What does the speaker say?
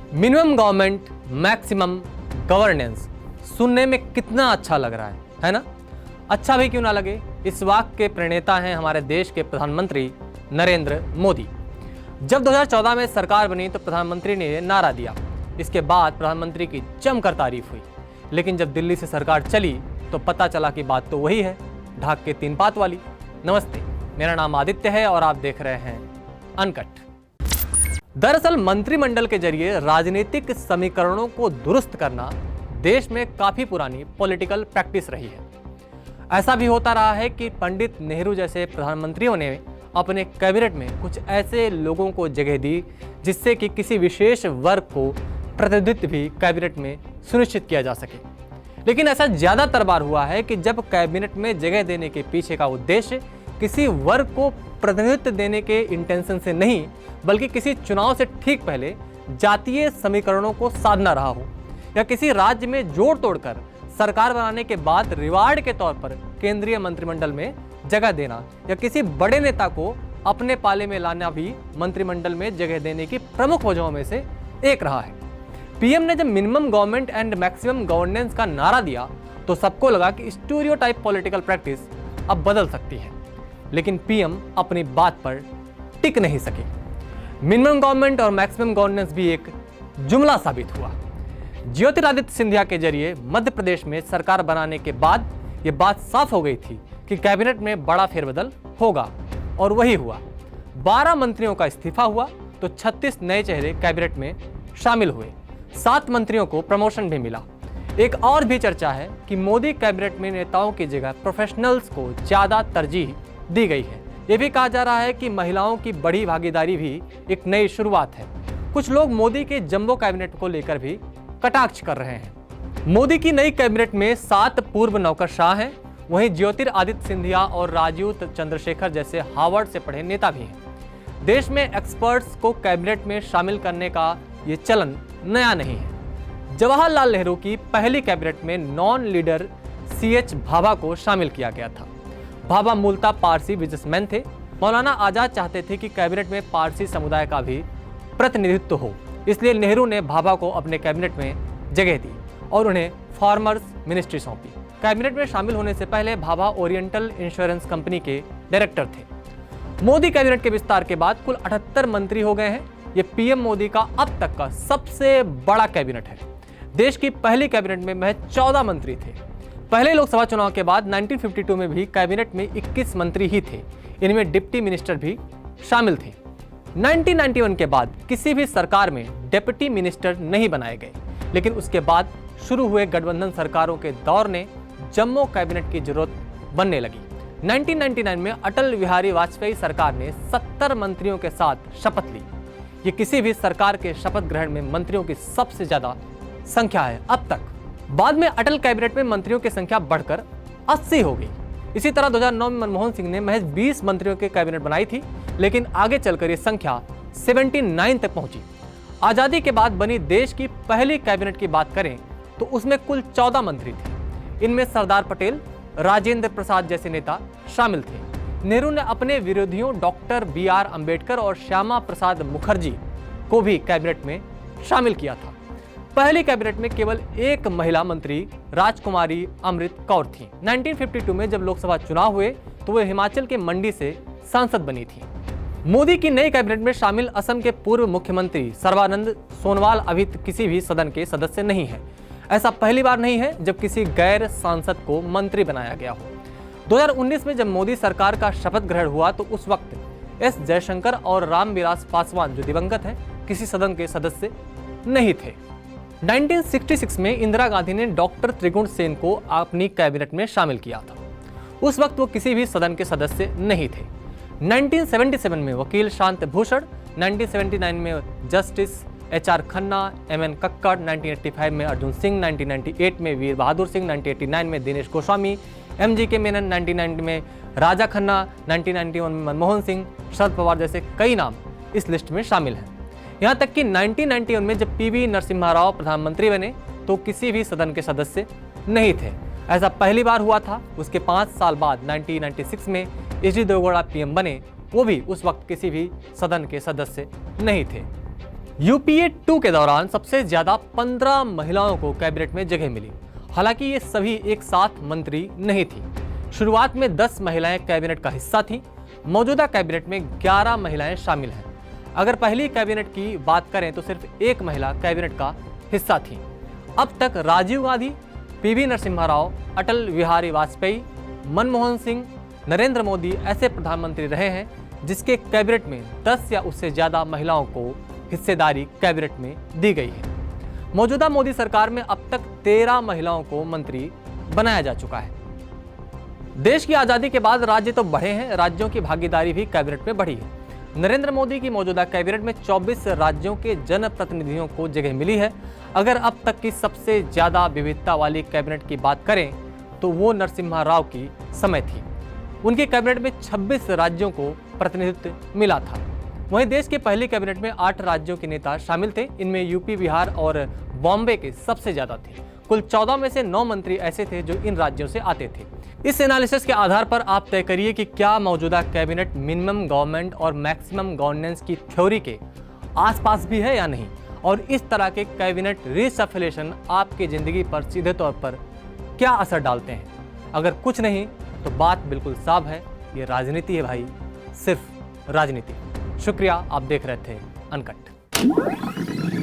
Minimum government maximum governance सुनने में कितना अच्छा लग रहा है ना? अच्छा भी क्यों ना लगे, इस वाक्य के प्रणेता हैं हमारे देश के प्रधानमंत्री नरेंद्र मोदी। जब 2014 में सरकार बनी तो प्रधानमंत्री ने ये नारा दिया। इसके बाद प्रधानमंत्री की जमकर तारीफ हुई, लेकिन जब दिल्ली से सरकार चली तो पता चला कि बात तो वही है, ढाक के तीन पात वाली। नमस्ते, मेरा नाम आदित्य है और आप देख रहे हैं अनकट। दरअसल मंत्रिमंडल के जरिए राजनीतिक समीकरणों को दुरुस्त करना देश में काफी पुरानी पॉलिटिकल प्रैक्टिस रही है। ऐसा भी होता रहा है कि पंडित नेहरू जैसे प्रधानमंत्रियों ने अपने कैबिनेट में कुछ ऐसे लोगों को जगह दी जिससे कि किसी विशेष वर्ग को प्रतिनिधित्व भी कैबिनेट में सुनिश्चित किया जा सके। लेकिन ऐसा ज्यादातर बार हुआ है कि जब कैबिनेट में जगह देने के पीछे का उद्देश्य किसी वर्ग को प्रतिनिधित्व देने के इंटेंशन से नहीं, बल्कि किसी चुनाव से ठीक पहले जातीय समीकरणों को साधना रहा हो, या किसी राज्य में जोड़ तोड़कर सरकार बनाने के बाद रिवार्ड के तौर पर केंद्रीय मंत्रिमंडल में जगह देना, या किसी बड़े नेता को अपने पाले में लाना भी मंत्रिमंडल में जगह देने की प्रमुख वजहों में से एक रहा है। पीएम ने जब minimum government and maximum governance का नारा दिया तो सबको लगा कि स्टीरियोटाइप पॉलिटिकल प्रैक्टिस अब बदल सकती है, लेकिन पीएम अपनी बात पर टिक नहीं सके। मिनिमम गवर्नमेंट और मैक्सिमम गवर्नेंस भी एक जुमला साबित हुआ। ज्योतिरादित्य सिंधिया के जरिए मध्य प्रदेश में सरकार बनाने के बाद यह बात साफ हो गई थी कि कैबिनेट में बड़ा फेरबदल होगा, और वही हुआ। 12 मंत्रियों का इस्तीफा हुआ तो 36 नए चेहरे कैबिनेट में शामिल हुए। 7 मंत्रियों को प्रमोशन भी मिला। एक और भी चर्चा है कि मोदी कैबिनेट में नेताओं की जगह प्रोफेशनल्स को ज्यादा तरजीह दी गई है। यह भी कहा जा रहा है कि महिलाओं की बड़ी भागीदारी भी एक नई शुरुआत है। कुछ लोग मोदी के जंबो कैबिनेट को लेकर भी कटाक्ष कर रहे हैं। मोदी की नई कैबिनेट में 7 पूर्व नौकरशाह हैं, वहीं ज्योतिरादित्य सिंधिया और राजीव चंद्रशेखर जैसे हार्वर्ड से पढ़े नेता भी हैं। देश में एक्सपर्ट्स को कैबिनेट में शामिल करने का ये चलन नया नहीं है। जवाहरलाल नेहरू की पहली कैबिनेट में नॉन लीडर CH भाभा को शामिल किया गया था। भाभा मूलतः पारसी बिजनेसमैन थे। मौलाना आजाद चाहते थे कि कैबिनेट में पारसी समुदाय का भी प्रतिनिधित्व हो, इसलिए नेहरू ने भाभा को अपने कैबिनेट में जगह दी और उन्हें फार्मर्स मिनिस्ट्री सौंपी। कैबिनेट में शामिल होने से पहले भाभा ओरिएंटल इंश्योरेंस कंपनी के डायरेक्टर थे। मोदी कैबिनेट के विस्तार के बाद कुल 78 मंत्री हो गए हैं। ये पीएम मोदी का अब तक का सबसे बड़ा कैबिनेट है। देश की पहली कैबिनेट में महज 14 मंत्री थे। पहले लोकसभा चुनाव के बाद 1952 में भी कैबिनेट में 21 मंत्री ही थे। इनमें डिप्टी मिनिस्टर भी शामिल थे। 1991 के बाद किसी भी सरकार में डिप्टी मिनिस्टर नहीं बनाए गए, लेकिन उसके बाद शुरू हुए गठबंधन सरकारों के दौर ने जम्मो कैबिनेट की जरूरत बनने लगी। 1999 में अटल बिहारी वाजपेयी सरकार ने 70 मंत्रियों के साथ शपथ ली। ये किसी भी सरकार के शपथ ग्रहण में मंत्रियों की सबसे ज्यादा संख्या है अब तक। बाद में अटल कैबिनेट में मंत्रियों की संख्या बढ़कर 80 हो गई। इसी तरह 2009 में मनमोहन सिंह ने महज 20 मंत्रियों की कैबिनेट बनाई थी, लेकिन आगे चलकर ये संख्या 79 तक पहुंची। आजादी के बाद बनी देश की पहली कैबिनेट की बात करें तो उसमें कुल 14 मंत्री थे। इनमें सरदार पटेल, राजेंद्र प्रसाद जैसे नेता शामिल थे। नेहरू ने अपने विरोधियों डॉक्टर BR अंबेडकर और श्यामा प्रसाद मुखर्जी को भी कैबिनेट में शामिल किया था। पहली कैबिनेट में केवल एक महिला मंत्री राजकुमारी अमृत कौर थी। 1952 में जब लोकसभा चुनाव हुए तो वे हिमाचल के मंडी से सांसद बनी थी। मोदी की नई कैबिनेट में शामिल असम के पूर्व मुख्यमंत्री सर्बानंद सोनोवाल अभी किसी भी सदन के सदस्य नहीं है। ऐसा पहली बार नहीं है जब किसी गैर सांसद को मंत्री बनाया गया हो। 2019 में जब मोदी सरकार का शपथ ग्रहण हुआ तो उस वक्त S जयशंकर और रामविलास पासवान, जो दिवंगत हैं, किसी सदन के सदस्य नहीं थे। 1966 में इंदिरा गांधी ने डॉक्टर त्रिगुण सेन को अपनी कैबिनेट में शामिल किया था। उस वक्त वो किसी भी सदन के सदस्य नहीं थे। 1977 में वकील शांत भूषण, 1979 में justice HR Khanna, MN Kakkar, 1985 में अर्जुन सिंह, 1998 में वीर बहादुर सिंह, 1989 में दिनेश गोस्वामी, MGK मेनन, 1990 में राजा खन्ना, 1991 में मनमोहन सिंह, शरद पवार जैसे कई नाम इस लिस्ट में शामिल हैं। यहाँ तक कि 1991 में जब PV नरसिम्हा राव प्रधानमंत्री बने तो किसी भी सदन के सदस्य नहीं थे। ऐसा पहली बार हुआ था। उसके 5 साल बाद 1996 में HD देवेगौड़ा PM बने, वो भी उस वक्त किसी भी सदन के सदस्य नहीं थे। यूपीए 2 के दौरान सबसे ज्यादा 15 महिलाओं को कैबिनेट में जगह मिली। हालांकि ये सभी एक साथ मंत्री नहीं थी। शुरुआत में 10 महिलाएं कैबिनेट का हिस्सा थीं। मौजूदा कैबिनेट में 11 महिलाएं शामिल हैं। अगर पहली कैबिनेट की बात करें तो सिर्फ एक महिला कैबिनेट का हिस्सा थी। अब तक राजीव गांधी, पीवी नरसिम्हा राव, अटल बिहारी वाजपेयी, मनमोहन सिंह, नरेंद्र मोदी ऐसे प्रधानमंत्री रहे हैं जिसके कैबिनेट में 10 या उससे ज्यादा महिलाओं को हिस्सेदारी कैबिनेट में दी गई है। मौजूदा मोदी सरकार में अब तक 13 महिलाओं को मंत्री बनाया जा चुका है। देश की आजादी के बाद राज्य तो बढ़े हैं, राज्यों की भागीदारी भी कैबिनेट में बढ़ी है। नरेंद्र मोदी की मौजूदा कैबिनेट में 24 राज्यों के जनप्रतिनिधियों को जगह मिली है। अगर अब तक की सबसे ज्यादा विविधता वाली कैबिनेट की बात करें तो वो नरसिम्हा राव की समय थी। उनके कैबिनेट में 26 राज्यों को प्रतिनिधित्व मिला था। वहीं देश के पहले कैबिनेट में 8 राज्यों के नेता शामिल थे। इनमें यूपी, बिहार और बॉम्बे के सबसे ज्यादा थे। कुल 14 में से 9 मंत्री ऐसे थे जो इन राज्यों से आते थे। इस एनालिसिस के आधार पर आप तय करिए कि क्या मौजूदा कैबिनेट मिनिमम गवर्नमेंट और मैक्सिमम गवर्नेंस की थ्योरी के आसपास भी है या नहीं, और इस तरह के कैबिनेट रिसफलेशन आपकी जिंदगी पर सीधे तौर पर क्या असर डालते हैं। अगर कुछ नहीं तो बात बिल्कुल साफ है, ये राजनीति है भाई, सिर्फ राजनीति। शुक्रिया, आप देख रहे थे अनकट।